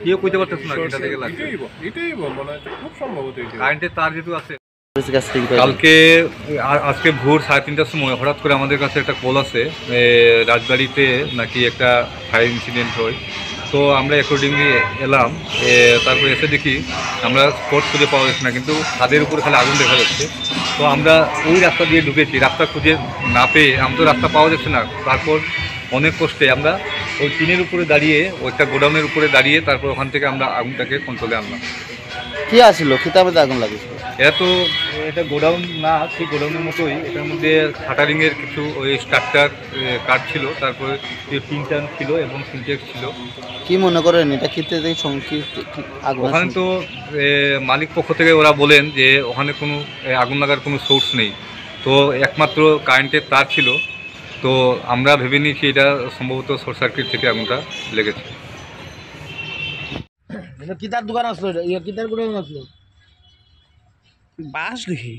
কেউ কইতে পারতেছে না এটা থেকে লাগছে, এটাই মনে হয় খুব সম্ভবত কারেন্টের তার যেহেতু আছে। কালকে আজকে ভোর 3:30টার সময় হঠাৎ করে আমাদের কাছে একটা কল আছে, রাজবাড়িতে নাকি একটা ফায়ার ইনসিডেন্ট হয়। তো আমরা অ্যাকর্ডিংলি এলাম, তারপরে এসে দেখি আমরা স্পট খুঁজে পাওয়া যাচ্ছে না, কিন্তু ছাদের উপরে খালি আগুন দেখা যাচ্ছে। তো আমরা ওই রাস্তা দিয়ে ঢুকেছি, রাস্তা খুঁজে না পেয়ে আমরা তো রাস্তা পাওয়া যাচ্ছে না। তারপর অনেক কষ্টে আমরা ওই টিনের উপরে দাঁড়িয়ে, ওইটা গোডাউনের উপরে দাঁড়িয়ে তারপর ওখান থেকে আমরা আগুনটাকে কন্ট্রোলে আনলাম। কি আসছিল কিতাবে আগুন লাগিয়েছিল? এটা গোডাউন না, সেই গোডাউনের মতোই, এটার মধ্যে খাটারিংয়ের কিছু ওই স্ট্রাকচার কাঠ ছিল, তারপরে টিন ছিল এবং সিনটেক্স ছিল। কি মনে করেন এটা ক্ষেত্রে ওখানে তো মালিক পক্ষ থেকে ওরা বলেন যে ওখানে কোনো আগুন লাগার কোনো সোর্স নেই, তো একমাত্র কারেন্টের তার ছিল। তো আমরা ভেবে নিয়েছি এটা সম্ভবত শর্ট সার্কিট থেকে আগুনটা লেগেছে। কিতার দোকান আসলো, কিতার গোডাউন আসলো, বাস দেখি